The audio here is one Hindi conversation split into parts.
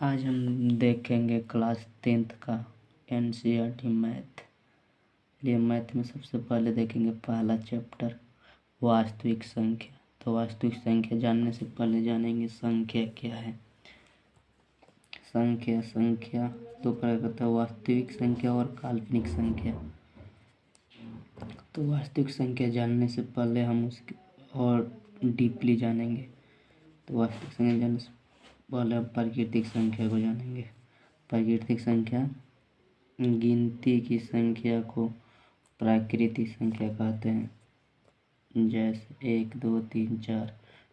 आज हम देखेंगे क्लास 10th का NCERT मैथ। लिए मैथ में सबसे पहले देखेंगे पहला चैप्टर वास्तविक संख्या। तो वास्तविक संख्या जानने से पहले जानेंगे संख्या क्या है। संख्या दो प्रकार का होता है, वास्तविक संख्या और काल्पनिक संख्या। तो वास्तविक संख्या जानने से पहले हम उसके और डीपली जानेंगे। तो वास्तविक संख्या जानने से पहले हम प्राकृतिक संख्या को जानेंगे। प्राकृतिक संख्या गिनती की संख्या को प्राकृतिक संख्या कहते हैं, जैसे 1 2 3 4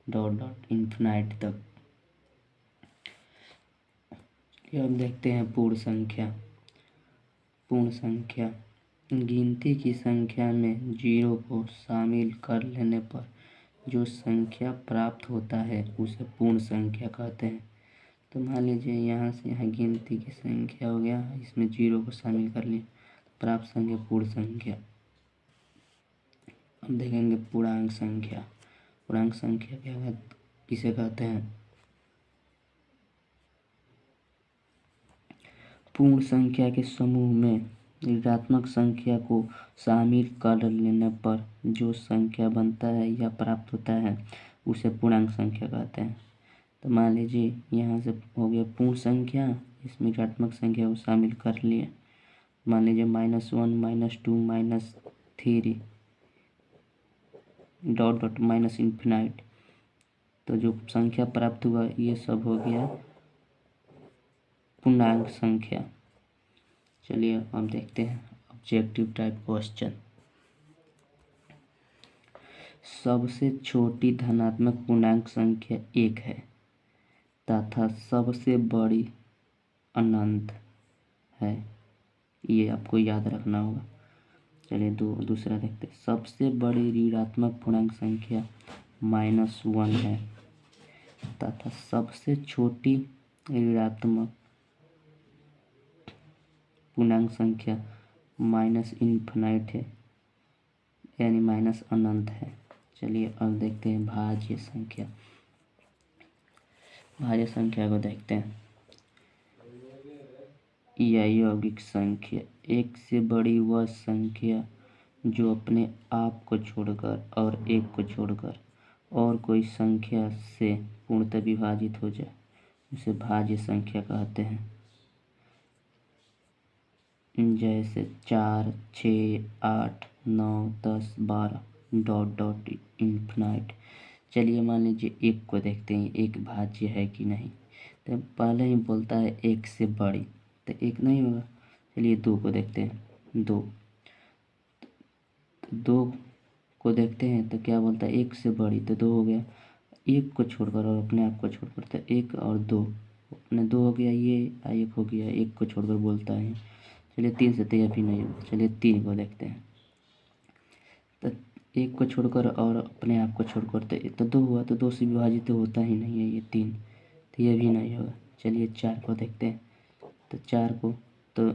डॉट डॉट इन्फिनाइट तक। अब देखते हैं पूर्ण संख्या। पूर्ण संख्या गिनती की संख्या में जीरो को शामिल कर लेने पर जो संख्या प्राप्त होता है उसे पूर्ण संख्या कहते हैं। तो मान लीजिए यहाँ से यहाँ गिनती की संख्या हो गया, इसमें जीरो को शामिल कर लिया, प्राप्त संख्या पूर्ण संख्या। अब देखेंगे पूर्णांक संख्या। पूर्णांक संख्या क्या किसे कहते हैं? पूर्ण संख्या के समूह में ऋणात्मक संख्या को शामिल कर लेने पर जो संख्या बनता है या प्राप्त होता है उसे पूर्णांक संख्या कहते हैं। तो मान लीजिए यहाँ से हो गया पूर्ण संख्या, इसमें ऋणात्मक संख्या को शामिल कर लिए। मान लीजिए -1 -2 -3 डॉट डॉट माइनस इन्फिनाइट। तो जो संख्या प्राप्त हुआ ये सब हो गया पूर्णांक संख्या। चलिए हम देखते हैं ऑब्जेक्टिव टाइप क्वेश्चन। सबसे छोटी धनात्मक पूर्णांक संख्या 1 है तथा सबसे बड़ी अनंत है, ये आपको याद रखना होगा। चलिए दूसरा देखते हैं। सबसे बड़ी ऋणात्मक पूर्णांक संख्या -1 है तथा सबसे छोटी ऋणात्मक पूर्णांक संख्या -इन्फिनाइट है, यानी माइनस अनंत है। चलिए अब देखते हैं भाज्य संख्या। भाज्य संख्या को देखते हैं। यह यौगिक संख्या एक से बड़ी वह संख्या जो अपने आप को छोड़कर और एक को छोड़कर और कोई संख्या से पूर्णतः विभाजित हो जाए उसे भाज्य संख्या कहते हैं, जैसे 4 6 8 9 10 12 डॉट डॉट इन्फिनाइट। चलिए मान लीजिए एक को देखते हैं, एक भाज्य है कि नहीं। तो पहले ही बोलता है एक से बड़ी, तो एक नहीं होगा। चलिए 2 को देखते हैं। 2 को देखते हैं तो क्या बोलता है एक से बड़ी, तो 2 हो गया। एक को छोड़कर और अपने आप को छोड़कर, तो 1 और 2 अपने 2 हो गया, ये 1 हो गया, एक को छोड़कर बोलता है। चलिए 3 से तो यह भी नहीं होगा। चलिए 3 को देखते हैं। तो 1 को छोड़कर और अपने आप को छोड़कर तो 2 हुआ, तो 2 से विभाजित तो होता ही नहीं है ये 3, तो यह भी नहीं होगा। चलिए 4 को देखते हैं। तो 4 को तो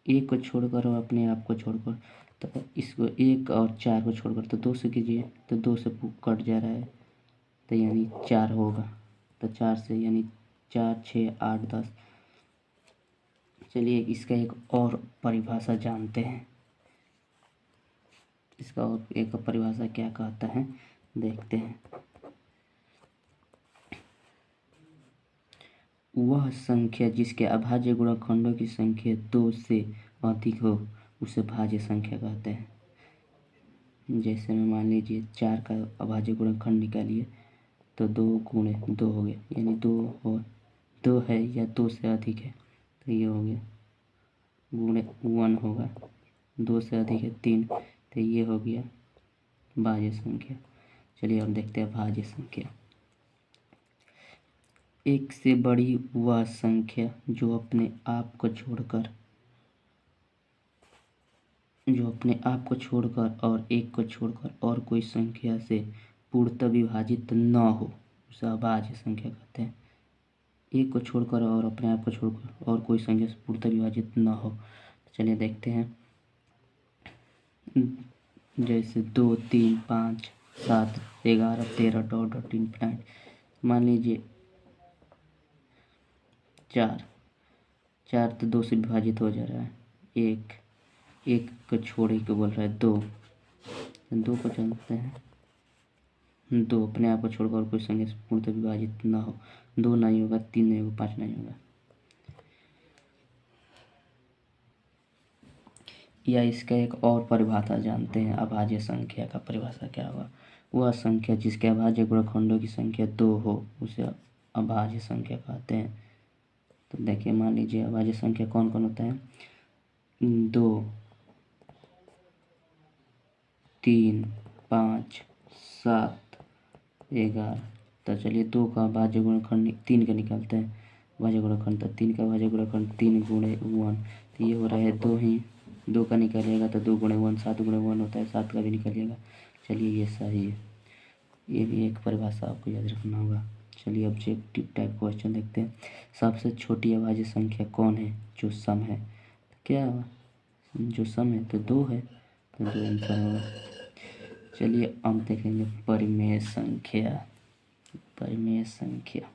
1 को छोड़कर और अपने आप को छोड़कर, तो इसको 1 और 4 को छोड़कर तो 2 से कीजिए, तो 2 से कट जा रहा है, तो यानी 4 होगा। तो 4 से यानी 4 6 8 10। चलिए इसका एक और परिभाषा जानते हैं। इसका और एक परिभाषा क्या कहता है देखते हैं। वह संख्या जिसके अभाज्य गुणनखंडों की संख्या 2 से अधिक हो उसे भाज्य संख्या कहते हैं। जैसे में मान लीजिए 4 का अभाज्य गुणनखंड निकालिए, तो 2 गुणे 2 हो गया, यानी 2 है या 2 से अधिक है, तो ये हो गया गुणे 1 होगा। 2 से अधिक है 3, तो ये हो गया भाज्य संख्या। चलिए अब देखते हैं भाज्य संख्या। एक से बड़ी वह संख्या जो अपने आप को छोड़कर और एक को छोड़कर और कोई संख्या से पूर्णतः विभाजित न हो उसे अभाज्य संख्या कहते हैं। एक को छोड़कर और अपने आप को छोड़कर और कोई संख्या से पूर्णतः विभाजित न हो। तो चलिए देखते हैं, जैसे 2 3 5 7 11 13 डॉट डॉट इन्फिनाइट। मान लीजिए 4, 4 तो 2 से विभाजित हो जा रहा है। 1, 1 को छोड़ ही को बोल रहा है 2, 2 को जानते हैं 2 अपने आप को छोड़कर और कोई संख्या से पूर्णतः विभाजित ना हो। 2 नहीं होगा, 3 नहीं होगा, 5 नहीं होगा। या इसका एक और परिभाषा जानते हैं, अभाज्य संख्या का परिभाषा क्या होगा। वह संख्या जिसके अभाज्य गुणनखंडों की संख्या 2 हो उसे अभाज्य संख्या कहते हैं। तो देखिए, मान लीजिए अभाज्य संख्या कौन कौन होता है। 2, 3, 5, 7, 11। तो चलिए 2 का अभाज्य गुणनखंड 3 का निकालते हैं। अभाज्य गुणनखंड तो 3 का अभाज्य गुणनखंड 3 गुणे 1, तो ये हो रहा है 2 ही। 2 का निकालिएगा तो 2 गुणे 1 7 गुणे 1 होता है, 7 का भी निकालिएगा। चलिए ये सही है, ये भी एक परिभाषा आपको याद रखना होगा। चलिए ऑब्जेक्टिव टाइप क्वेश्चन देखते हैं। सबसे छोटी अभाज्य संख्या कौन है जो सम है। क्या जो सम है तो 2 है, तो 2 आंसर होगा। चलिए अब देखेंगे परिमेय संख्या। परिमेय संख्या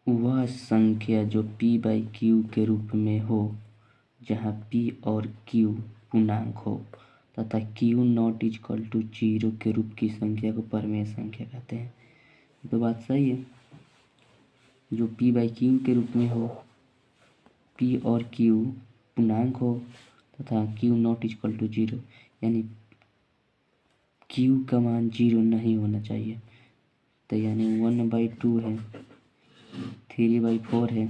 वह संख्या जो p/q के रूप में हो जहाँ p और q पूर्णांक हो तथा q नॉट इक्वल टू 0 के रूप की संख्या को परिमेय संख्या कहते हैं। तो बात सही है। जो p/q के रूप में हो, p और q पूर्णांक हो तथा q नॉट इक्वल टू 0, यानी q का मान 0 नहीं होना चाहिए। तो यानी 1/2 है, 3/4 है,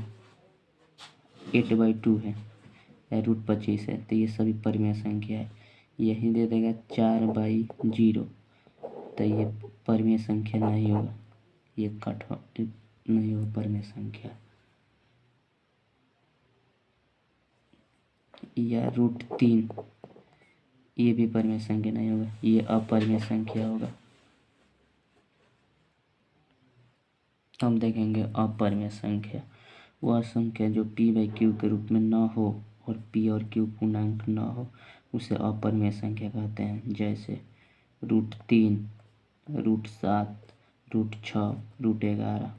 8/2 है या √25 है, तो ये सभी परिमेय संख्या है। यही दे देगा 4/0, तो ये परिमेय संख्या नहीं होगा, ये कट नहीं होगा परिमेय संख्या। या √3, ये भी परिमेय संख्या नहीं होगा, ये अपरिमेय संख्या होगा। हम देखेंगे अपरिमेय संख्या वह संख्या जो p/q के रूप में न हो और p और q पूर्णांक न हो उसे अपरिमेय संख्या कहते हैं। जैसे √3, √7, √6, √11,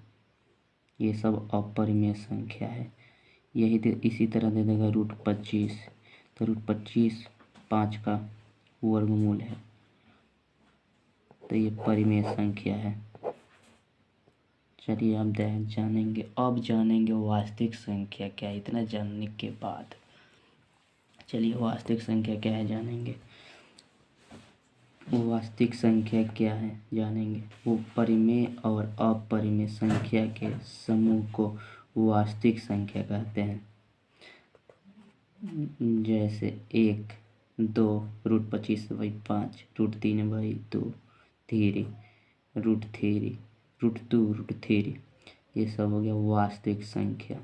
ये सब अपरिमेय संख्या है। इसी तरह दे देगा √25, तो √25 5 का वर्गमूल है, तो ये परिमेय संख्या है। चलिए अब जानेंगे वास्तविक संख्या क्या है। इतना जानने के बाद चलिए वास्तविक संख्या क्या है जानेंगे। वो वास्तविक संख्या क्या है जानेंगे। वो परिमेय और अपरिमेय संख्या के समूह को वास्तविक संख्या कहते हैं। जैसे 1, 2, √25/5, √3/2, 3, √3, √2, √3, ये सब हो गया वास्तविक संख्या।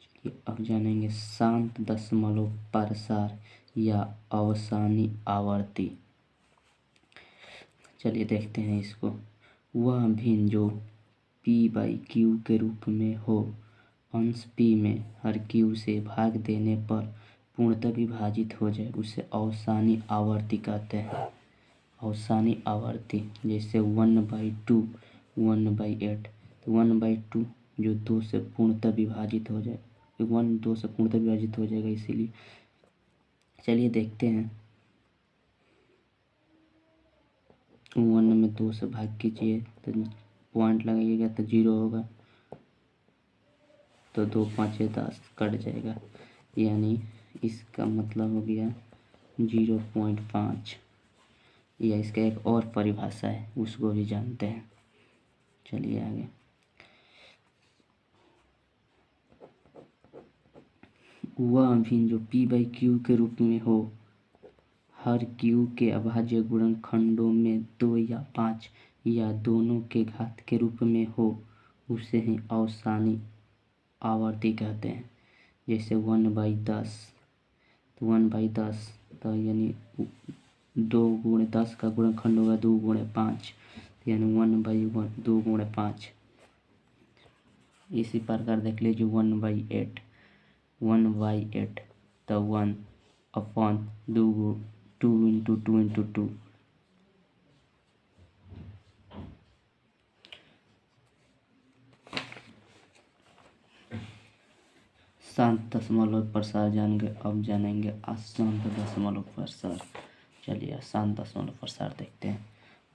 चलिए अब जानेंगे शांत दशमलव प्रसार या अवसानी आवर्ती। चलिए देखते हैं इसको। वह भिन्न जो p/q के रूप में हो, अंश p में हर q से भाग देने पर पूर्णतः विभाजित हो जाए उसे अवसानी आवर्ती कहते हैं। अवसानी आवर्ती जैसे 1/2, 1/8। तो 1/2 जो 2 से पूर्णतः विभाजित हो जाए, 2 से पूर्णतः विभाजित हो जाएगा, इसीलिए। चलिए देखते हैं। 1 में 2 से भाग कीजिए तो पॉइंट लगाइएगा तो 0 होगा, तो 2 5 10 कट जाएगा, यानी इसका मतलब हो गया 0.5। या इसका एक और परिभाषा है, उसको भी जानते हैं। चलिए आगे। वह भिन्न जो p/q के रूप में हो, हर q के अभाज्य गुणनखंडों में 2 या 5 या दोनों के घात के रूप में हो उसे ही अवसानी आवर्ती कहते हैं। जैसे 1/10, तो 1/10 तो यानी 2 गुणे 10 का गुणनखंड होगा 2 गुणे 5, यानी 1/1, 2 गुणे 5। इसी प्रकार देख लीजिए 1/8, 1/8 तो 1/2, 2 × 2 × 2। शांत दशमलव प्रसार जानेंगे। अब जानेंगे अशांत दशमलव प्रसार। चलिए अशांत दशमलव प्रसार देखते हैं।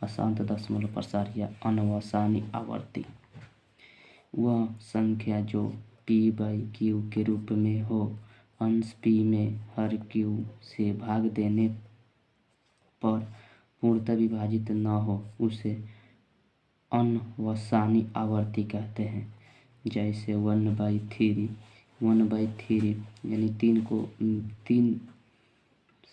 अशांत दशमलव प्रसार या अनवसानी आवर्ती वह संख्या जो p/q के रूप में हो, अंश p में हर q से भाग देने पर पूर्णतः विभाजित न हो, उसे अनवसानी आवर्ती कहते हैं। जैसे 1/3 यानी 3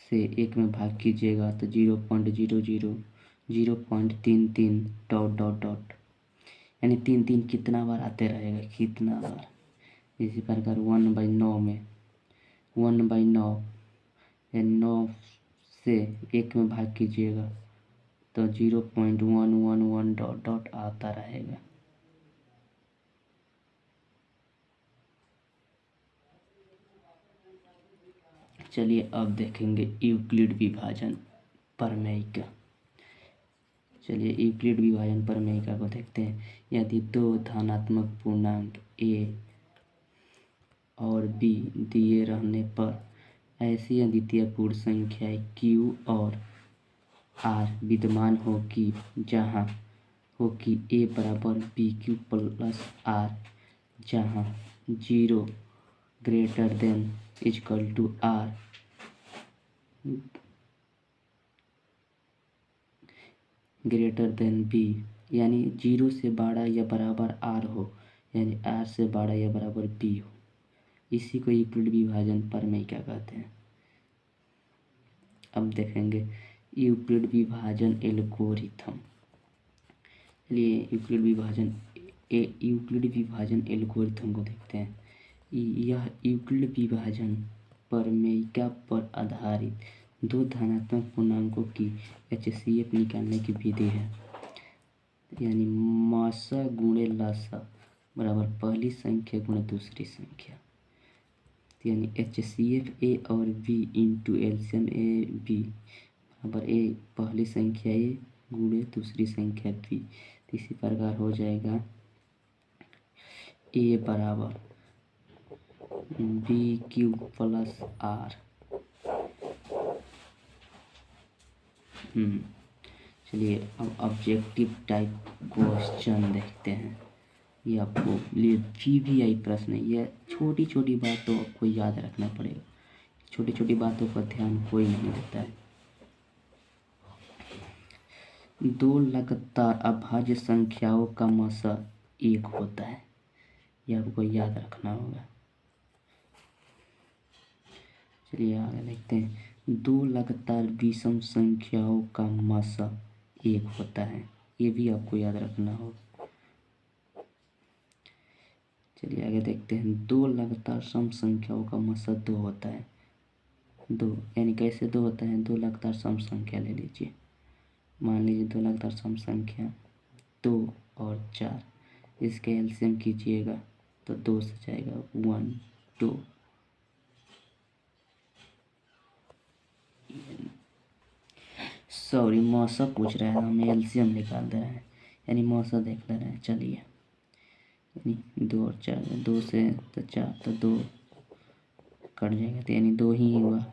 से 1 में भाग कीजिएगा तो 0.00 0.33 ... यानी 3 कितना बार आते रहेगा, कितना बार। इसी प्रकार 1/9 में 1/9 यानी 9 से 1 में भाग कीजिएगा तो 0.111 ... आता रहेगा। चलिए अब देखेंगे यूक्लिड विभाजन प्रमेय। चलिए यूक्लिड विभाजन प्रमेय को देखते हैं। यदि दो धनात्मक पूर्णांक a और b दिए रहने पर ऐसी अद्वितीय पूर्ण संख्याएं q और r विद्यमान हो कि जहां हो कि a बराबर bq प्लस r, जहां 0 greater than equal to r greater than b, यानी 0 से बड़ा या बराबर r हो, यानी r से बड़ा या बराबर b हो। इसी को यूक्लिड विभाजन प्रमेय क्या कहते हैं। अब देखेंगे यूक्लिड विभाजन एल्गोरिथम। चलिए यूक्लिड विभाजन एल्गोरिथम को देखते हैं। यह यूक्लिड विभाजन प्रमेय पर आधारित दो धनात्मक पूर्णांकों की HCF निकालने की विधि है। यानी मासा गुणे लासा बराबर पहली संख्या गुणे दूसरी संख्या, यानी HCF A और B इंटू एलसीएम AB बराबर A पहली संख्या A गुणे दूसरी संख्या B। इसी प्रकार हो जाएगा A बराबर BQ प्लस R। चलिए अब ऑब्जेक्टिव टाइप क्वेश्चन देखते हैं। ये आपको लिए VVI प्रश्न है। यह छोटी छोटी बातों को याद रखना पड़ेगा। छोटी छोटी बातों पर ध्यान कोई नहीं देता है। दो लगातार अभाज्य संख्याओं का मसा 1 होता है, यह आपको याद रखना होगा। चलिए आगे देखते हैं। दो लगातार विषम संख्याओं का मसा 1 होता है, ये भी आपको याद रखना होगा। चलिए आगे देखते हैं। दो लगातार सम संख्याओं का मसा 2 होता है। 2 यानी कैसे 2 होता है। 2 लगातार सम संख्या ले लीजिए। मान लीजिए 2 लगातार सम संख्या 2 और 4, इसके एलसीएम कीजिएगा तो 2 से जाएगा 1 2। सॉरी मौसा पूछ रहा है, हमें एलसीएम निकाल दे रहा है, यानी मौसा देख ले रहे हैं। चलिए यानी 2 और 4, 2 से तो 4 तो 2 कट जाएगा, तो यानी 2 ही हुआ।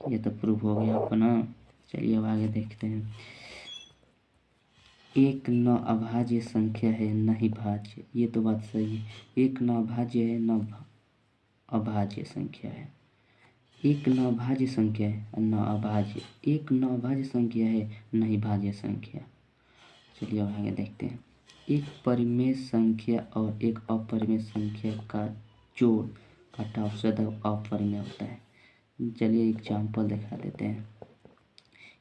ये तो प्रूफ हो गया अपना। चलिए अब आगे देखते हैं। एक न अभाज्य संख्या है न ही भाज्य। ये तो बात सही है। एक न अभाज्य है न अभाज्य संख्या है। एक न अभाज्य संख्या है न अभाज्य, एक न अभाज्य संख्या है न ही भाज्य संख्या। चलिए अब आगे देखते हैं। एक परिमेय संख्या और एक अपरिमेय संख्या का जोड़ घटाव सदैव अपरिमेय होता है। चलिए एग्जाम्पल दिखा देते हैं।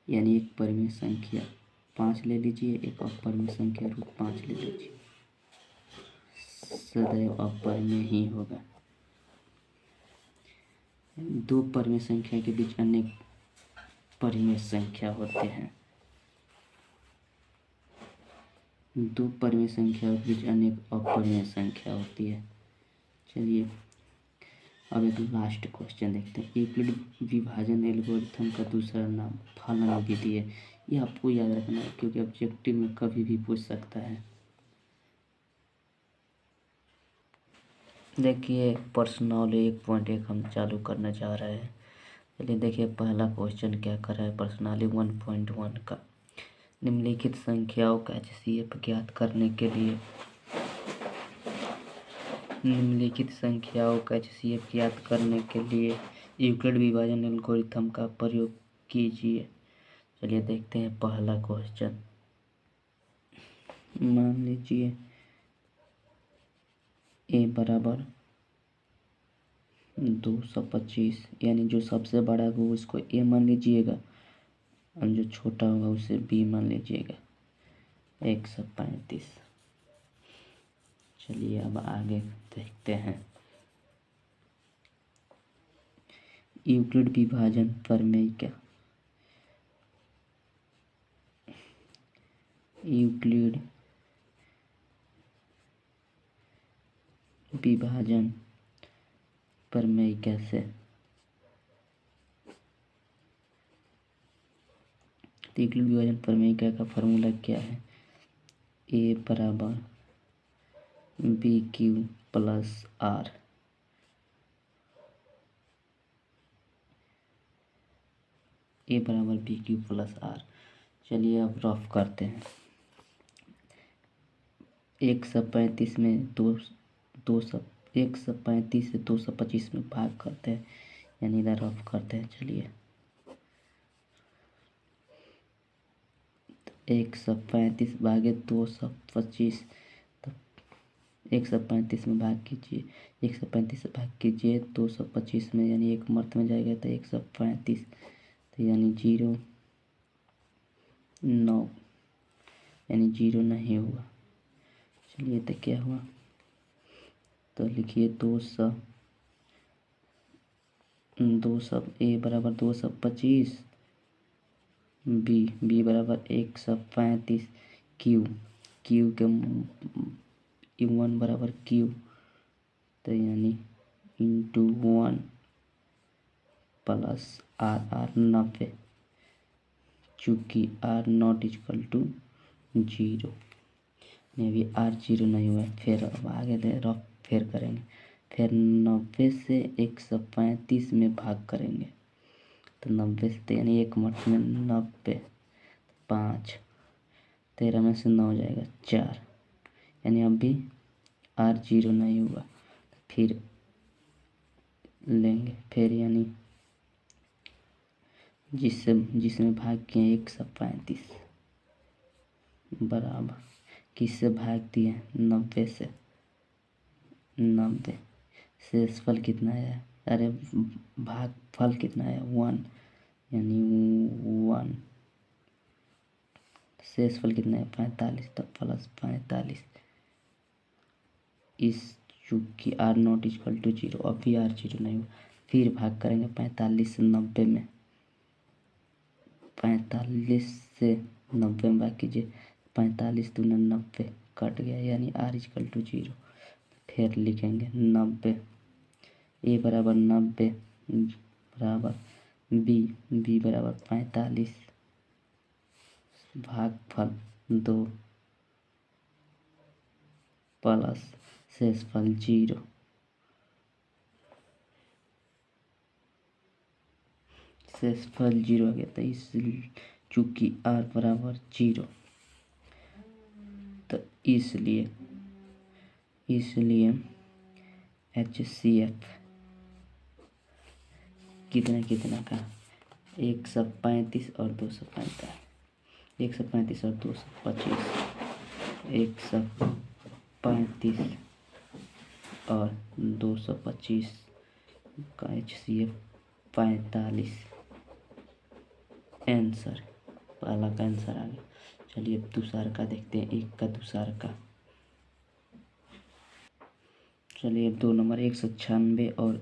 यानी एक परिमेय संख्या 5 ले लीजिए, एक अपरिमेय संख्या √5 ले लीजिए, सदैव अपरिमेय ही होगा। दो परिमेय संख्या के बीच अनेक परिमेय संख्या होते हैं। दो परिमेय संख्या के बीच अनेक अपरिमेय संख्या होती है। चलिए अब एक लास्ट क्वेश्चन देखते हैं। यूक्लिड विभाजन एल्गोरिथम का दूसरा नाम फलन विधि है। ये आपको याद रखना है क्योंकि ऑब्जेक्टिव में कभी भी पूछ सकता है। देखिए पर्सनल 1.1 हम चालू करना चाह रहे हैं। चलिए देखिए पहला क्वेश्चन क्या कर रहा है पर्सनली 1.1 का। निम्नलिखित संख्याओं का HCF ज्ञात करने के लिए यूक्लिड विभाजन एल्गोरिथम का प्रयोग कीजिए। चलिए देखते हैं पहला क्वेश्चन। मान लीजिए a बराबर 225, यानी जो सबसे बड़ा होगा उसको a मान लीजिएगा और जो छोटा होगा उसे b मान लीजिएगा। 135। चलिए अब आगे देखते हैं। यूक्लिड विभाजन प्रमेय क्या। यूक्लिड विभाजन प्रमेय कैसे। यूक्लिड विभाजन प्रमेय का फॉर्मूला क्या है। a बराबर बी क्यू प्लस आर। ए बराबर बी क्यू प्लस आर। चलिए अब रफ करते हैं। 135 में 135 से 225 में भाग करते हैं, यानी इधर रफ करते हैं। चलिए 135 भागे 225, तो 135 में भाग कीजिए, 135 से भाग कीजिए 225 में, यानी एक मर्त में जाएगा तो 135, तो यानी 0 9, यानी 0 नहीं हुआ। चलिए तो क्या हुआ, तो लिखिए 200 ए बराबर 225, बी बराबर 135, क्यू के 1 बराबर क्यू, तो यानी इंटू 1 प्लस आर 90, चूँकि आर नॉट इक्वल टू 0। अभी आर 0 नहीं हुआ। फिर अब आगे दे रफ फिर करेंगे। फिर 90 से 135 में भाग करेंगे, तो 90 से यानी एक मत में 90, 5, 13 में से 9 जाएगा 4, यानी अभी आर 0 नहीं हुआ। फिर लेंगे, फिर यानी जिसमें भाग किए 135 बराबर किससे भाग दिए 90 से। 90 शेषफल कितना है, अरे भागफल कितना है 1, यानी 1, शेषफल कितना है 45, तो प्लस 45। इस चूँकि आर नॉट इक्वल टू 0, अभी आर 0 नहीं हुआ। फिर भाग करेंगे 45 से 90 में, 45 से 90 में भाग कीजिए, 45 दूना 90 कट गया, यानी आर इक्वल टू 0। फिर लिखेंगे 90, ए बराबर 90 बराबर बी बराबर 45 भागफल 2 प्लस शेषफल 0। शेषफल 0 आ गया, तो इसलिए चूँकि आर बराबर 0, तो इसलिए HCF कितना का 135 और 245, 135 और 225, 135 और 225 का HCF 45 आंसर। पहला का आंसर आ गया। चलिए अब दूसरा का देखते हैं, एक का दूसरा का। चलिए अब 2 नंबर 196 और